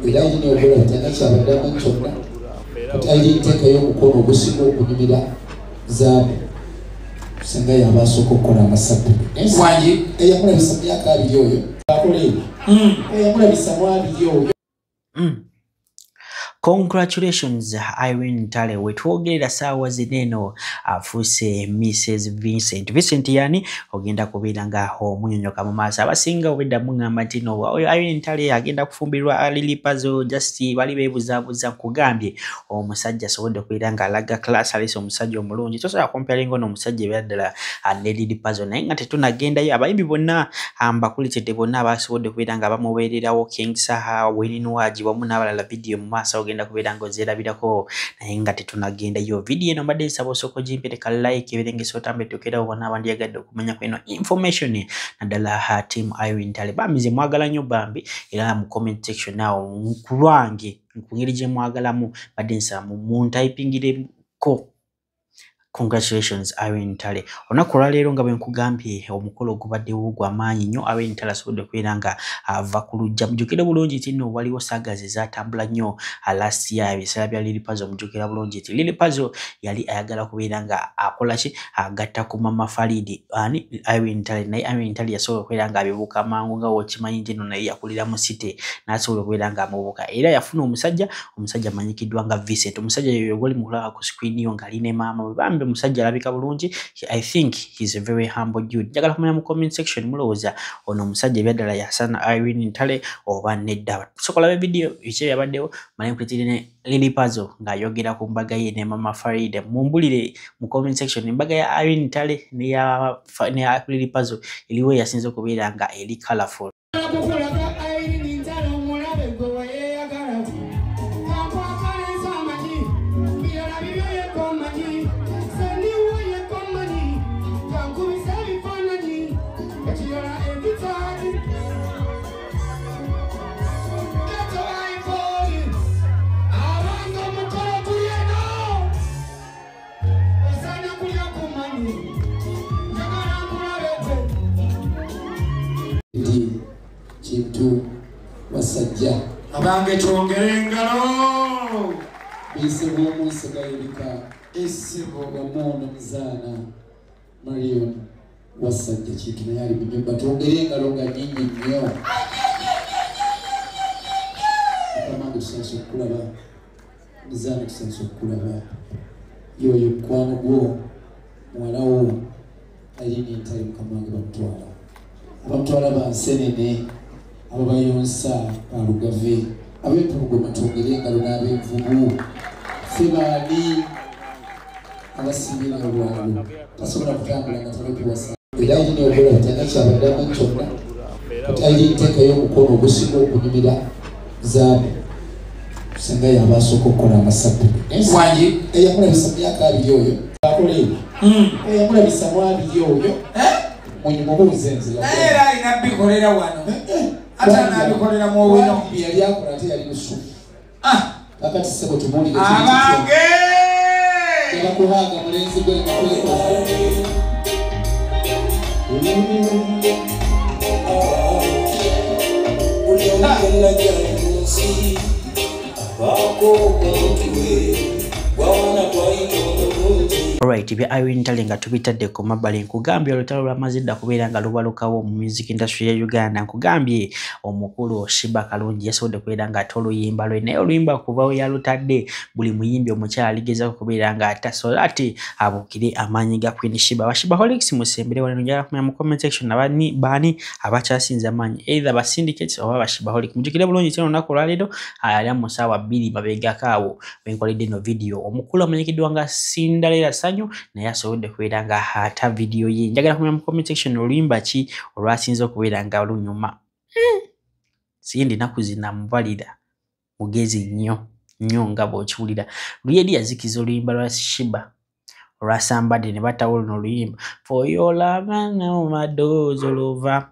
era yini okola tena kyabaddamu kyonna kati ayinteekayo omukono ogusinga okunyumira zaabu singa yabasooka okukola amasabbi wangi eyamulabisa mu myaka 2 oyo akola ebyo eyamulabisa mu 2 oyo. Congratulations Irene Ntale wetwogerera saawa zineno afuse Mrs. Vincent yani ogenda kubeera nga omunyonyoka mu maaso abasinga obedda mungamba nti no Irene Ntale agenda kufumbirwa Lily Puzzle just bali bebuzabuza kugambye omusajja sobodde kubeera nga alaga class alise omusajja omulungi tosobola comparing ono omusajja ebyaddala Lily Puzzle naye nga tetunagendayo abayimbi bonna bakulitedde bonna abasobodde kubeera nga bamubeererawo King Saha Weninwaji wamu n'abalala video mu maaso ogenda kubeera ng'ozerabirako naye nga tetunagendayo video eno mbadde nsaba osooka ogimpereka like ebirengeso otambe tukera obona abandi yagadde okumanya ku eno information naddala team Irene Ntale bamize mwagala nnyo bambi era mu comment section nawo nkulwange ngeri gye mwagalamu mbadde nsaba mu typingireko. Congratulations Irene Ntale. Olunaku lwaleero nga bwe nkugambye omukolo gubaddewo gw'amaanyi nnyo Irene Ntale asobodde kubeera nga ava ku luggya mujjukire bulungi nti nno waliwo saga ezatambula nnyo last year ebiseera bya Lily Puzzle mujjukira bulungi nti Lily Puzzle yali ayagala kubeera nga akola ki agatta ku Mama Faridi ani Irene Ntale naye Irene Ntale yasobola okubeera nga abibuka mangu nga wokimanyi nti nno naye yakulira mu city n'asobola okubeera nga amubuka era yafuna omusajja amanyikiddwa nga Vincent omusajja yoyo gwali mulaba ku screen yo ng'ali ne maama bambi musajja alabika bulungi. I think he's a very humble dude. Njagala kumanya mu comment section mulowooza ono omusajja ebyaddala yasana Irene Ntale oba nedda. Sokola video biche byabaddewo mali nkuleetedde Lily Puzzle ng'ayogera ku mbaga ye ne Mama Farida mumbulire mu comment section embaga ya Irene Ntale ne ya Lily Puzzle iliwo yasinze okubeera nga eri colorful. Kintu basajja abange twongere engalo bisebo omusigayirika esebo gamono muzana Marion wasajja kintu naye ali mu nyumba twongere engalo nga nyinyi nnyo akamanga tusanso okulaba muzana tusanso okulaba yoyo mukwano gwo muwalawo Irene Ntale mukamange bamutwala bansenene abo bayonsa balugave ab'empologoma twongere engalo n'ab'envubu febaani abasimbira olwalo tasobola kutambula nga talokiwasa era yini okola tena kyabaddamu kyonna kati Irene nteekayo omukono ogusinga okunyumira zaabu singa yabasooka okukola amasabbi wangi eyamulabisa mu myaka 2 oyo akola ebyo eyamulabisa mu 2 oyo era alina bikolera wano ate nabikolera mu wino yali akola ate yali lusu kakati sebo tumulire abange yabakuhanga mulenzi gwe Alright, bya Irene Ntale nga tubitadde ku mabbali nkugambye olutalo lw'amazidda kubeera nga lubalukawo mu music industry ya Uganda nkugambye omukulu Shiba Kalungi yasobodde kubeera nga ate oluyimba lwe naye oluyimba kuva we yalutadde buli muyimbi omukyala aligezako kubeera nga atasobola ate abuukire amaanyi ga Queen Shiba Bashibaholics musembere wano njagala kumanya mu comment section baani abakyasinza amaanyi either ba syndicates oba Bashibaholic mujjukire bulungi kino olunaku olwaleero ali mu ssaawa 2 mabegako awo wenkoledde eno video omukulu amanyikiddwa nga Cinderella Sanyu naye asobodde kubeera nga ata video ye njagala kumanya mu comment section oluyimba ki olwasinze okubeera nga lunyuma sindi naku zinamubalira mugezi nnyo nga bw'okiwulira luyedi yazikiza oluyimba lwa Shiba olwasambadde ne batawo luno oluyimba for your love and my doors all over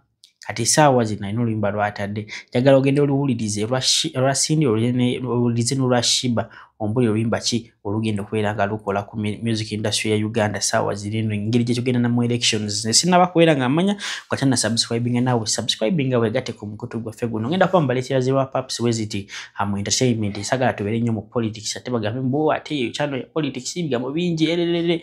kati saawa zino ino oluyimba lwatadde njagala ogende oluwulirize lwa Cindy oluwulirize n'olwa Shiba ombuli oluyimba ki olugenda okubeera nga lukola ku music industry ya Uganda saawa zino engeri gye tugenda na mu elections sinaba kubeera nga mmanya kwata na subscribing nawe subscribing we gate ku mukutu gwaffe guno ngenda kuba mbaleetera zirwa paps weziti mu entertainment sagala tubeere nnyo mu politics ate bagambe mbu ate channel ya politics bigambo bingi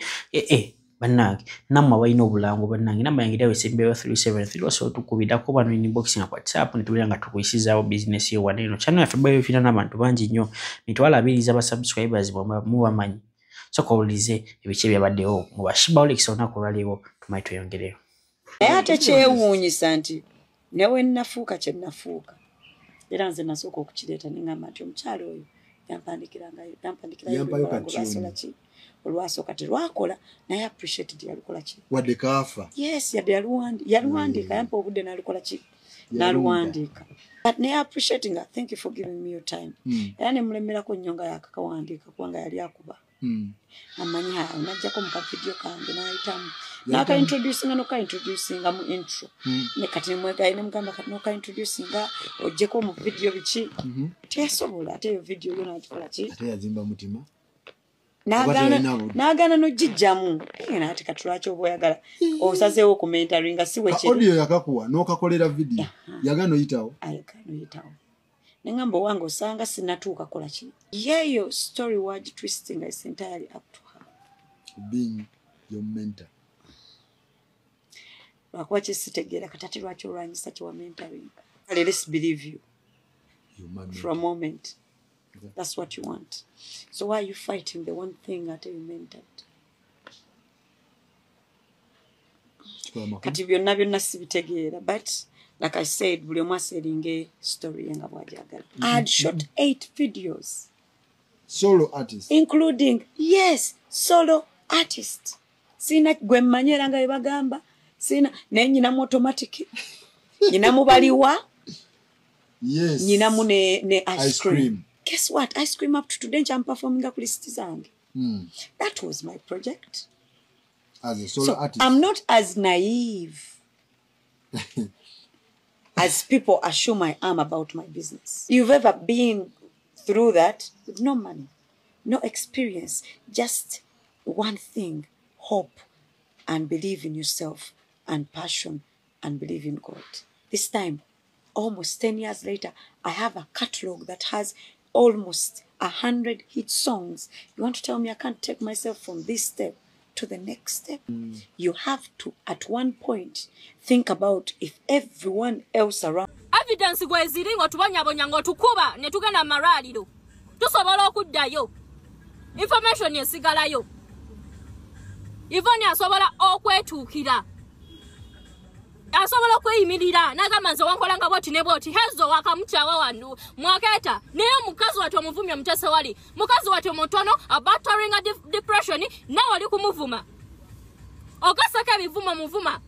bannange namwe abalina obulango bannange namwe yangira wesembeyo 373 so tukubidako bano inbox na WhatsApp netubira nga tukuyisizaawo business yo waneno channel ya February fina n'abantu bangi nnyo mitwala abiriza ba subscribers mu bamanyi so kowulize ebice byabaddewo mu bashiba Olex onako lwaleero tumayi tweyongereyo ate kyewuunyisa nti newe nnafuuka kye nnafuuka era nze nasooka okukireeta ningamba nti omukyalo oyo yampandikira olwasooka terwakola naye appreciated yalukola ki wadde kaafa yes yaluwandiika yampa obudde n'alukola ki n'aluwandiika but naye appreciating thank you for giving me your time era ne mulemerako nnyo nga yakakawandiika kubanga yali akuba amanyi hayo najjako mu kavidiyo kange n'ayitamu n'akaintroducinga n'okaintroducinga mu intro ne kati nemwegaye nemugamba kati n'okaintroducinga ojjeko mu vidiyo biki teyasobola ate eyo vidiyo yo n'agikola ki ate yazimba mutima Nagana no jijjamu ate kati lwaki oba oyagala osazeewo okumentaringa si wekiri audio yakakuwa n'okakolera video yagano yitawo nengamba owange osanga sinatuuka kola ki yeyo story word twisting is entirely up to her being your mentor lwakuba kisitegeera kati ate lwaki olwanyisa kiwa mentoring let's believe you for a moment. That's what you want. So why are you fighting the one thing that you mentored? Kati byonna sibitegeera, but like I said, buli omu aseringa story nga bw'ajagala. I had shot 8 videos. Solo artist. Including, yes, solo artist. Sina gwe mmanyera nga bagamba. Sina naye nyinamu automatic. Nyinamu baliwa. Yes. Nyinamu ne ice cream. Guess what? Ice cream up to today I'm performing up list zange. That was my project. As a solo artist. I'm not as naive as people assume I am about my business. You've ever been through that with no money, no experience, just one thing, hope and believe in yourself and passion and believe in God. This time, almost 10 years later, I have a catalog that has almost 100 hit songs. You want to tell me I can't take myself from this step to the next step? You have to, at one point, think about if everyone else around. Evidence gweziri ngo tubanyabonya ngo tukuba ne tugenda maraliro. Tusobola okuddayo. Information yesigalayo. Ivoni asobola okwetuukira. Asobola kweyimirira nagamba nze wankolanga bwoti ne bwoti hezo wakamutyawa wandu mwaketa naye mukazi wati omuvumi omutese wali mukazi wati omutono battering depression nawe wali kumuvuma ogasaka ebivuma muvuma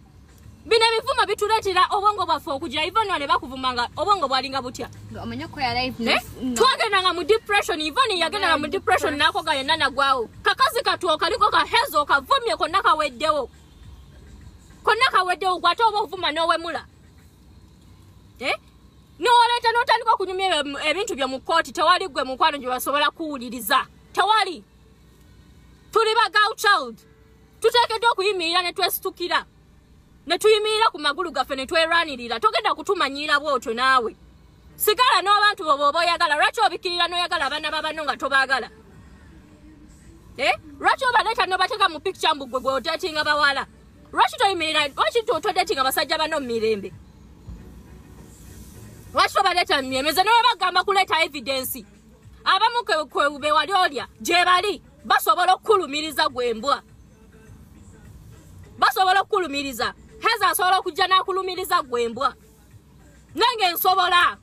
bino ebivuma bituleetera obwongo bwaffe okugira Ivoni wane bakuvumanga obwongo bwalinga butya omanyako ya live twagendanga mu depression Ivoni yagendanga mu depression nakoga yenna nagwawo kakazi katuo kaliko kahezo kavumye konna kaweddewo konna kawedde ogwate oba ovuma n'owemula n'oleta n'otandika okunyumya ebintu bye mu kkooti tewali gwe mukwano gye basobola kuwuliriza tewali tuli ba girl child tuteekeddwa okuyimirira ne twesitukira ne tuyimirira ku magulu gaffe ne twerwanirira togenda kutumanyiira bwotyo naawe sigala n'abantu boba oba oyagala lwaki obikirira n'oyagala abaana babanno nga tobaagala lwaki obaleeta n'obateeka mu picture mbu gwe oteetinga bawala lwaki toyimirira lwaki todetinga basajja bano mu mirembe lwaki tobaleeta mu mirembe ze nawe bagamba kuleeta evidence abamu be wali olya gye bali basobola okukulumiriza gwembwa basobola okukulumiriza heza asobola okujja n'akulumiriza gwembwa nange nsobola